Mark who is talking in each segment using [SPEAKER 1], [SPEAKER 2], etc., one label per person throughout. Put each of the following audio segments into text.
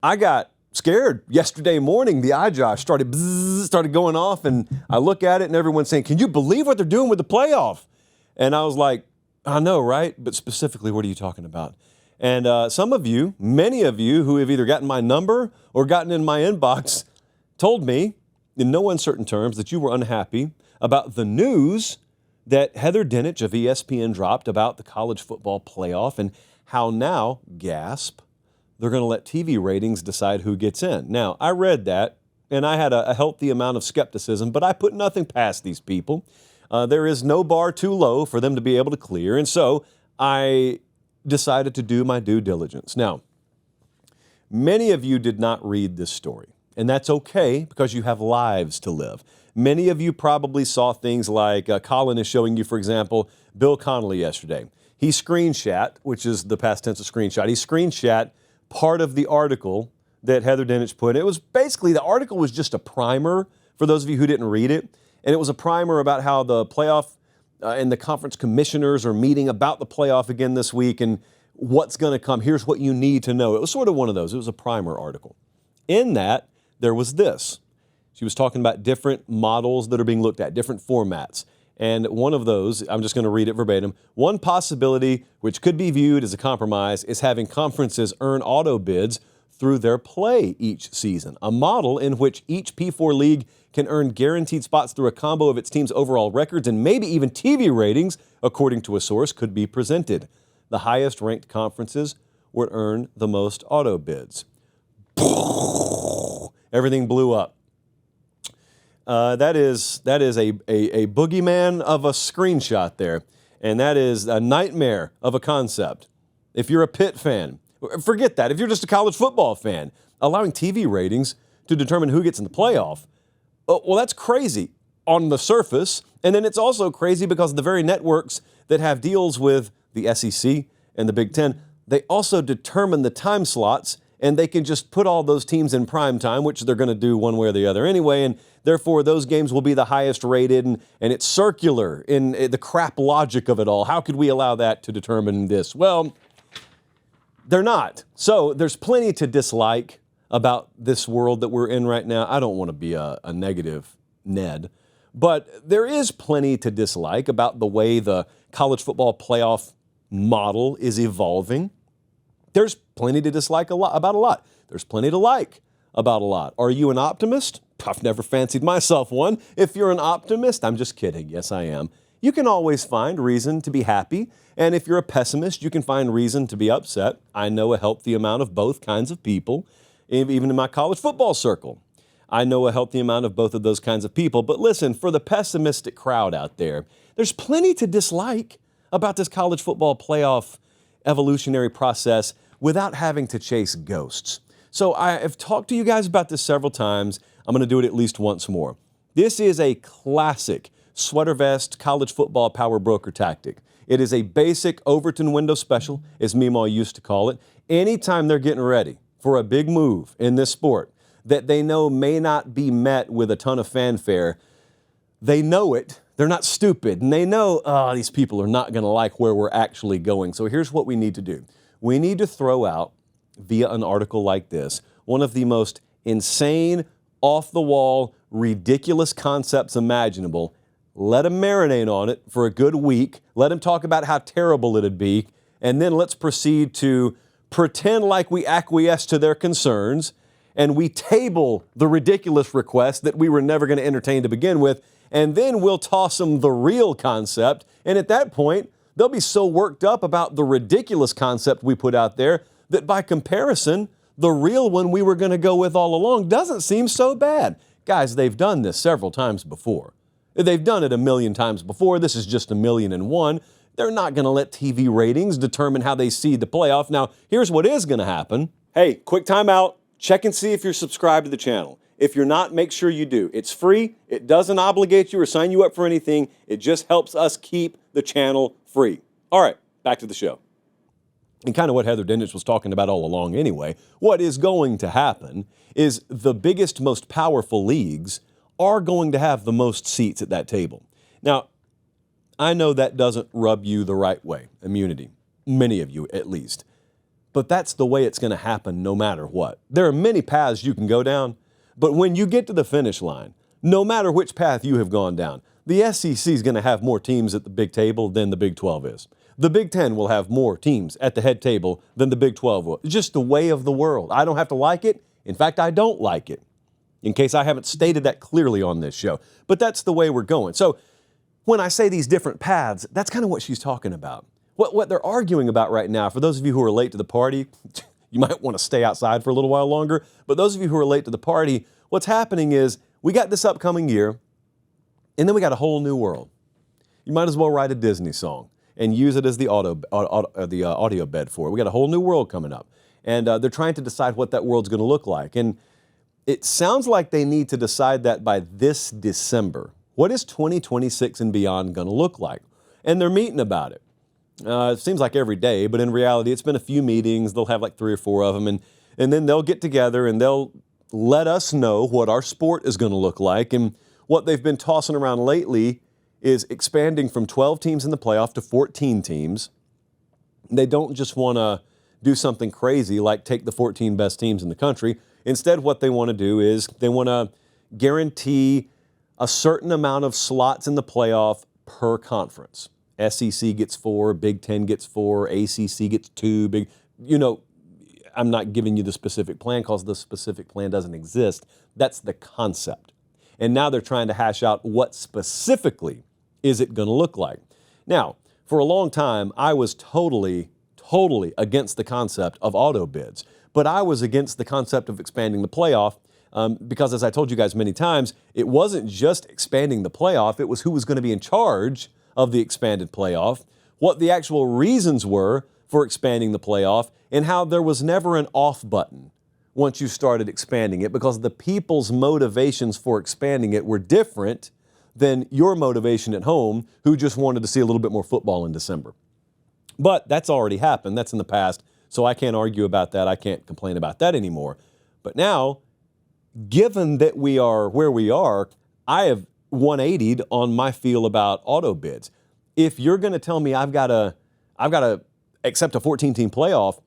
[SPEAKER 1] I got scared yesterday morning. The iJosh started going off, and I look at it, and everyone's saying, "Can you believe what they're doing with the playoff?" And I was like, "I know, right? But specifically, what are you talking about?" And some of you, many of you, who have either gotten my number or gotten in my inbox, told me in no uncertain terms that you were unhappy about the news that Heather Dinich of ESPN dropped about the college football playoff and how now, gasp, they're going to let TV ratings decide who gets in. Now, I read that, and I had a healthy amount of skepticism, but I put nothing past these people. There is no bar too low for them to be able to clear, and so I decided to do my due diligence. Now, many of you did not read this story, and that's okay because you have lives to live. Many of you probably saw things like Colin is showing you, for example, Bill Connolly yesterday. He screenshot, which is the past tense of screenshot, he screenshot part of the article that Heather Dinich put. It was basically, the article was just a primer for those of you who didn't read it, and it was a primer about how the playoff and the conference commissioners are meeting about the playoff again this week and what's going to come. Here's what you need to know. It was sort of one of those. It was a primer article. In that, there was this. She was talking about different models that are being looked at, different formats. And one of those, I'm just going to read it verbatim, one possibility which could be viewed as a compromise is having conferences earn auto bids through their play each season, a model in which each P4 league can earn guaranteed spots through a combo of its team's overall records and maybe even TV ratings, according to a source, could be presented. The highest ranked conferences would earn the most auto bids. Everything blew up. That is a boogeyman of a screenshot there, and that is a nightmare of a concept. If you're a Pitt fan, forget that. If you're just a college football fan, allowing TV ratings to determine who gets in the playoff, well, that's crazy on the surface, and then it's also crazy because the very networks that have deals with the SEC and the Big Ten, they also determine the time slots, and they can just put all those teams in prime time, which they're going to do one way or the other anyway, and therefore those games will be the highest rated, and it's circular in the crap logic of it all. How could we allow that to determine this? Well, they're not. So there's plenty to dislike about this world that we're in right now. I don't want to be a negative Ned, but there is plenty to dislike about the way the college football playoff model is evolving. There's plenty to dislike about a lot. There's plenty to like about a lot. Are you an optimist? I've never fancied myself one. If you're an optimist, I'm just kidding. Yes, I am. You can always find reason to be happy. And if you're a pessimist, you can find reason to be upset. I know a healthy amount of both kinds of people, even in my college football circle. I know a healthy amount of both of those kinds of people. But listen, for the pessimistic crowd out there, there's plenty to dislike about this college football playoff evolutionary process without having to chase ghosts. So I have talked to you guys about this several times. I'm going to do it at least once more. This is a classic sweater vest college football power broker tactic. It is a basic Overton window special, as Meemaw used to call it. Anytime they're getting ready for a big move in this sport that they know may not be met with a ton of fanfare, they know it. They're not stupid, and they know, these people are not going to like where we're actually going. So here's what we need to do. We need to throw out, via an article like this, one of the most insane, off-the-wall, ridiculous concepts imaginable. Let them marinate on it for a good week. Let them talk about how terrible it'd be, and then let's proceed to pretend like we acquiesce to their concerns, and we table the ridiculous request that we were never going to entertain to begin with, and then we'll toss them the real concept, and at that point, they'll be so worked up about the ridiculous concept we put out there that by comparison, the real one we were going to go with all along doesn't seem so bad. Guys, they've done this several times before. They've done it 1,000,000 times before. This is just 1,000,001. They're not going to let TV ratings determine how they see the playoff. Now, here's what is going to happen. Hey, quick time out. Check and see if you're subscribed to the channel. If you're not, make sure you do. It's free. It doesn't obligate you or sign you up for anything. It just helps us keep the channel free. All right, back to the show. And kind of what Heather Dinich was talking about all along anyway. What is going to happen is the biggest, most powerful leagues are going to have the most seats at that table. Now, I know that doesn't rub you the right way, immunity, many of you at least. But that's the way it's going to happen no matter what. There are many paths you can go down, but when you get to the finish line, no matter which path you have gone down, the SEC is going to have more teams at the big table than the Big 12 is. The Big 10 will have more teams at the head table than the Big 12 will. It's just the way of the world. I don't have to like it. In fact, I don't like it, in case I haven't stated that clearly on this show. But that's the way we're going. So when I say these different paths, that's kind of what she's talking about. What they're arguing about right now, for those of you who are late to the party, you might want to stay outside for a little while longer, but those of you who are late to the party, what's happening is we got this upcoming year, and then we got a whole new world. You might as well write a Disney song and use it as the audio bed for it. We got a whole new world coming up, and they're trying to decide what that world's going to look like. And it sounds like they need to decide that by this December. What is 2026 and beyond going to look like? And they're meeting about it. It seems like every day, but in reality, it's been a few meetings. They'll have like 3 or 4 of them, and then they'll get together and they'll let us know what our sport is going to look like. And what they've been tossing around lately is expanding from 12 teams in the playoff to 14 teams. They don't just want to do something crazy like take the 14 best teams in the country. Instead, what they want to do is they want to guarantee a certain amount of slots in the playoff per conference. SEC gets 4, Big 10 gets 4, ACC gets 2. I'm not giving you the specific plan because the specific plan doesn't exist. That's the concept. And now they're trying to hash out what specifically is it going to look like. Now, for a long time, I was totally against the concept of auto bids. But I was against the concept of expanding the playoff because, as I told you guys many times, it wasn't just expanding the playoff. It was who was going to be in charge of the expanded playoff, what the actual reasons were for expanding the playoff, and how there was never an off button once you started expanding it because the people's motivations for expanding it were different than your motivation at home who just wanted to see a little bit more football in December. But that's already happened. That's in the past. So I can't argue about that. I can't complain about that anymore. But now, given that we are where we are, I have 180'd on my feel about auto bids. If you're going to tell me I've got to accept a 14-team playoff,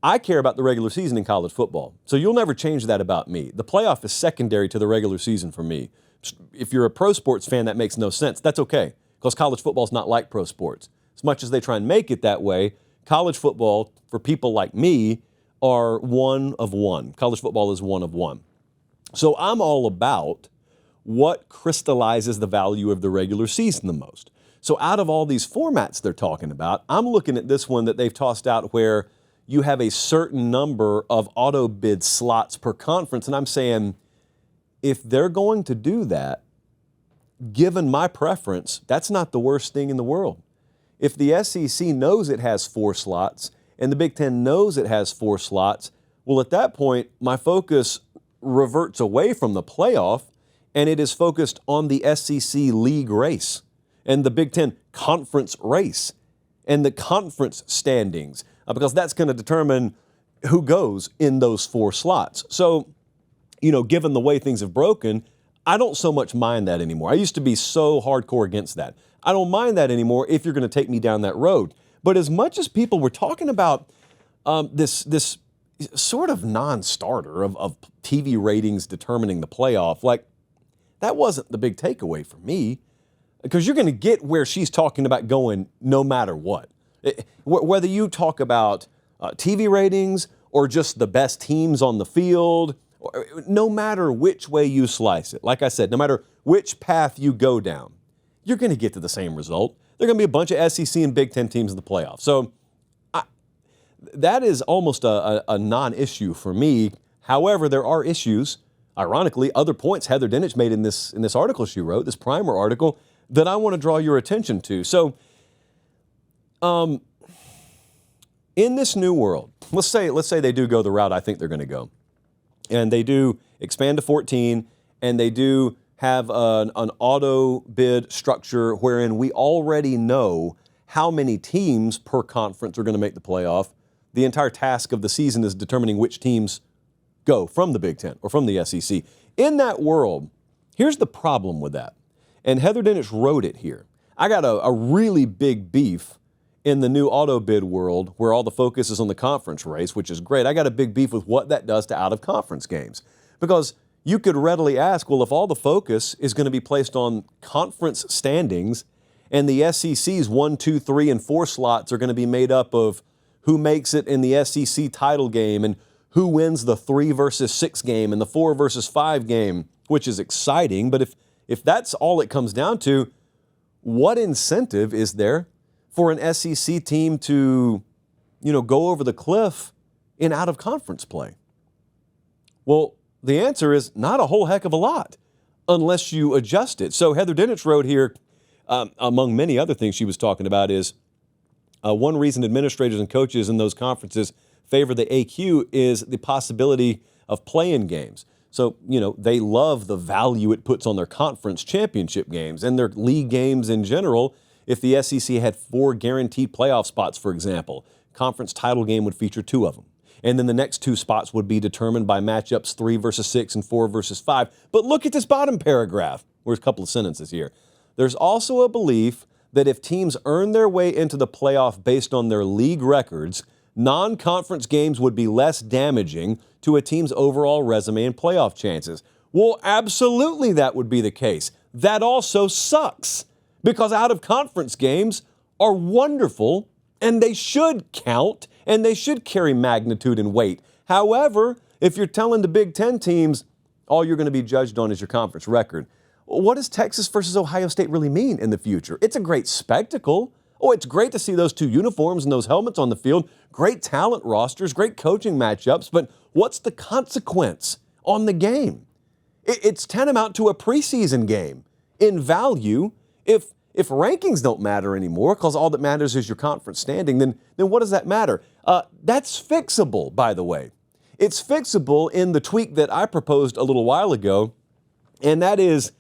[SPEAKER 1] I care about the regular season in college football. So you'll never change that about me. The playoff is secondary to the regular season for me. If you're a pro sports fan, that makes no sense. That's okay, because college football is not like pro sports. As much as they try and make it that way, college football, for people like me, are one of one. College football is one of one. So I'm all about what crystallizes the value of the regular season the most. So out of all these formats they're talking about, I'm looking at this one that they've tossed out where you have a certain number of auto bid slots per conference. And I'm saying, if they're going to do that, given my preference, that's not the worst thing in the world. If the SEC knows it has 4 slots and the Big 10 knows it has 4 slots, well, at that point, my focus reverts away from the playoff and it is focused on the SEC league race and the Big 10 conference race and the conference standings, because that's going to determine who goes in those 4 slots. So, given the way things have broken, I don't so much mind that anymore. I used to be so hardcore against that. I don't mind that anymore if you're going to take me down that road. But as much as people were talking about this sort of non-starter of TV ratings determining the playoff, like, that wasn't the big takeaway for me, because you're going to get where she's talking about going no matter what. Whether you talk about TV ratings or just the best teams on the field, no matter which way you slice it, like I said, no matter which path you go down, you're going to get to the same result. There are going to be a bunch of SEC and Big Ten teams in the playoffs. So that is almost a non-issue for me. However, there are issues, ironically, other points Heather Dinich made in this article she wrote, this primer article, that I want to draw your attention to. So in this new world, let's say they do go the route I think they're going to go, and they do expand to 14, and they do have an auto bid structure wherein we already know how many teams per conference are going to make the playoff. The entire task of the season is determining which teams go from the Big Ten or from the SEC. In that world, here's the problem with that. And Heather Dinich wrote it here. I got a really big beef in the new auto bid world where all the focus is on the conference race, which is great. I got a big beef with what that does to out-of-conference games. Because you could readily ask, well, if all the focus is going to be placed on conference standings and the SEC's 1, 2, 3, and 4 slots are going to be made up of who makes it in the SEC title game and who wins the 3 versus 6 game and the 4 versus 5 game, which is exciting. But if that's all it comes down to, what incentive is there for an SEC team to, go over the cliff in out-of-conference play? Well, the answer is not a whole heck of a lot unless you adjust it. So Heather Dinich wrote here, among many other things she was talking about, is one reason administrators and coaches in those conferences favor the AQ is the possibility of play-in games. So, they love the value it puts on their conference championship games and their league games in general. If the SEC had 4 guaranteed playoff spots, for example, conference title game would feature 2 of them. And then the next 2 spots would be determined by matchups 3 versus 6 and 4 versus 5. But look at this bottom paragraph. There's a couple of sentences here. There's also a belief that if teams earn their way into the playoff based on their league records, non-conference games would be less damaging to a team's overall resume and playoff chances. Well, absolutely that would be the case. That also sucks because out-of-conference games are wonderful and they should count and they should carry magnitude and weight. However, if you're telling the Big Ten teams all you're going to be judged on is your conference record, what does Texas versus Ohio State really mean in the future? It's a great spectacle. Oh, it's great to see those 2 uniforms and those helmets on the field. Great talent rosters, great coaching matchups, but what's the consequence on the game? It's tantamount to a preseason game in value. If rankings don't matter anymore because all that matters is your conference standing, then what does that matter? That's fixable, by the way. It's fixable in the tweak that I proposed a little while ago, and that is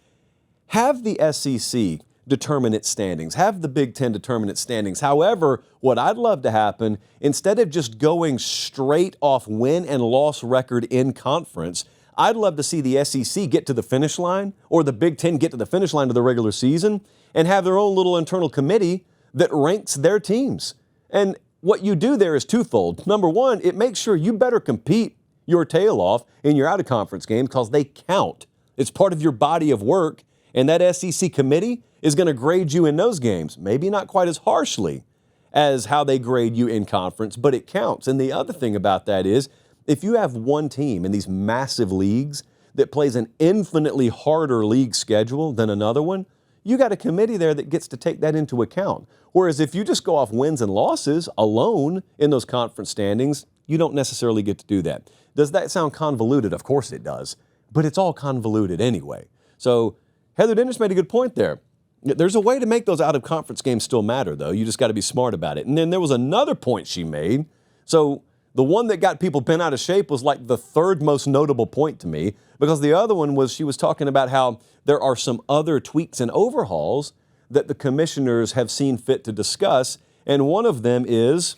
[SPEAKER 1] have the SEC determine its standings, have the Big Ten determine its standings. However, what I'd love to happen, instead of just going straight off win and loss record in conference, I'd love to see the SEC get to the finish line or the Big Ten get to the finish line of the regular season and have their own little internal committee that ranks their teams. And what you do there is twofold. Number one, it makes sure you better compete your tail off in your out-of-conference games because they count. It's part of your body of work, and that SEC committee is going to grade you in those games. Maybe not quite as harshly as how they grade you in conference, but it counts. And the other thing about that is if you have one team in these massive leagues that plays an infinitely harder league schedule than another one, you got a committee there that gets to take that into account. Whereas if you just go off wins and losses alone in those conference standings, you don't necessarily get to do that. Does that sound convoluted? Of course it does, but it's all convoluted anyway. So Heather Dinich made a good point there. There's a way to make those out-of-conference games still matter, though. You just got to be smart about it. And then there was another point she made. So the one that got people bent out of shape was like the 3rd most notable point to me, because the other one was she was talking about how there are some other tweaks and overhauls that the commissioners have seen fit to discuss, and one of them is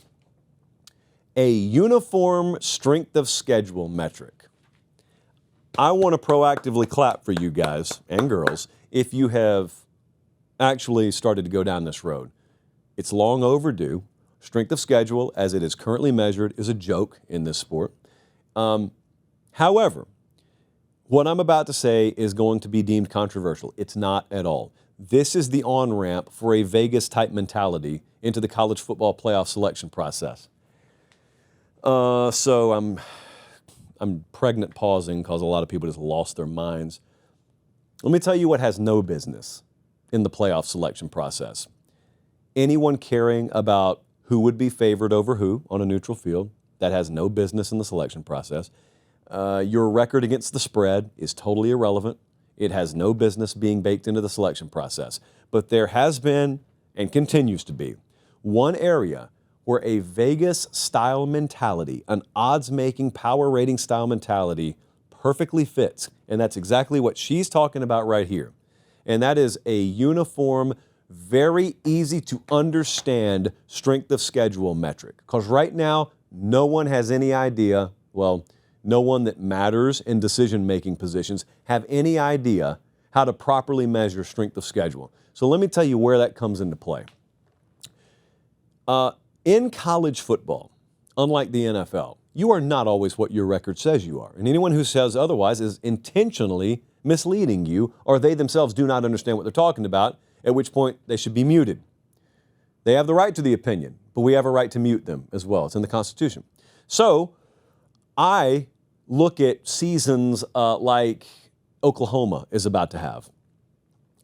[SPEAKER 1] a uniform strength of schedule metric. I want to proactively clap for you guys and girls if you have actually started to go down this road. It's long overdue. Strength of schedule, as it is currently measured, is a joke in this sport. However, what I'm about to say is going to be deemed controversial. It's not at all. This is the on-ramp for a Vegas-type mentality into the college football playoff selection process. So I'm pregnant pausing because a lot of people just lost their minds. Let me tell you what has no business in the playoff selection process. Anyone caring about who would be favored over who on a neutral field, that has no business in the selection process. Your record against the spread is totally irrelevant. It has no business being baked into the selection process. But there has been, and continues to be, one area where a Vegas-style mentality, an odds-making, power-rating style mentality perfectly fits. And that's exactly what she's talking about right here. And that is a uniform, very easy to understand strength of schedule metric. Because right now, no one has any idea, well, no one that matters in decision-making positions have any idea how to properly measure strength of schedule. So let me tell you where that comes into play. In college football, unlike the NFL, you are not always what your record says you are. And anyone who says otherwise is intentionally misleading you, or they themselves do not understand what they're talking about, at which point they should be muted. They have the right to the opinion, but we have a right to mute them as well. It's in the Constitution. So I look at seasons like Oklahoma is about to have.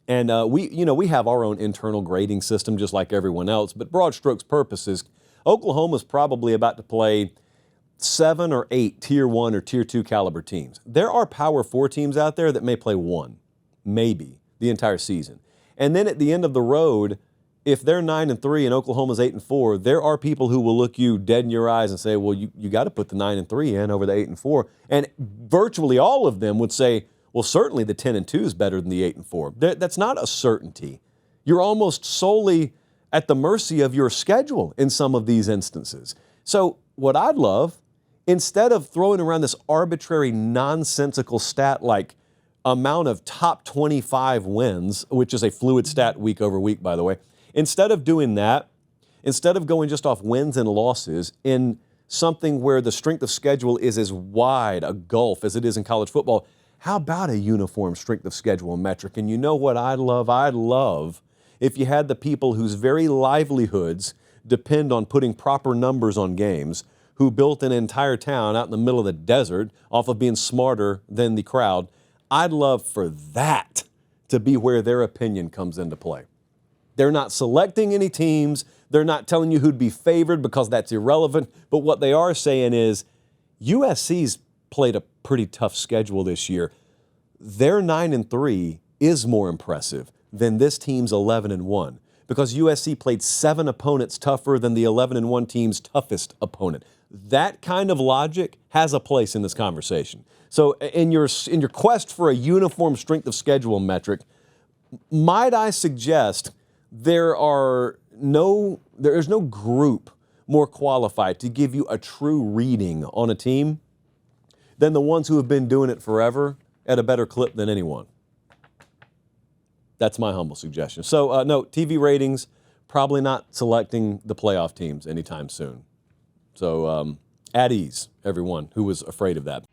[SPEAKER 1] And we have our own internal grading system just like everyone else, but broad strokes purposes, Oklahoma's probably about to play 7 or 8 Tier 1 or Tier 2 caliber teams. There are Power 4 teams out there that may play 1, maybe, the entire season. And then at the end of the road, if they're 9-3 and Oklahoma's 8-4, there are people who will look you dead in your eyes and say, well, you got to put the 9-3 in over the 8-4. And virtually all of them would say, well, certainly the 10-2 is better than the 8-4. That's not a certainty. You're almost solely at the mercy of your schedule in some of these instances. So what I'd love, instead of throwing around this arbitrary, nonsensical stat like amount of top 25 wins, which is a fluid stat week over week, by the way, instead of doing that, instead of going just off wins and losses in something where the strength of schedule is as wide a gulf as it is in college football, how about a uniform strength of schedule metric? And you know what I'd love? I'd love if you had the people whose very livelihoods depend on putting proper numbers on games, who built an entire town out in the middle of the desert off of being smarter than the crowd. I'd love for that to be where their opinion comes into play. They're not selecting any teams. They're not telling you who'd be favored because that's irrelevant. But what they are saying is USC's played a pretty tough schedule this year. Their 9-3 is more impressive than this team's 11-1 because USC played 7 opponents tougher than the 11-1 team's toughest opponent. That kind of logic has a place in this conversation. So in your quest for a uniform strength of schedule metric, might I suggest there is no group more qualified to give you a true reading on a team than the ones who have been doing it forever at a better clip than anyone. That's my humble suggestion. So, no, TV ratings, probably not selecting the playoff teams anytime soon. So, at ease, everyone who was afraid of that.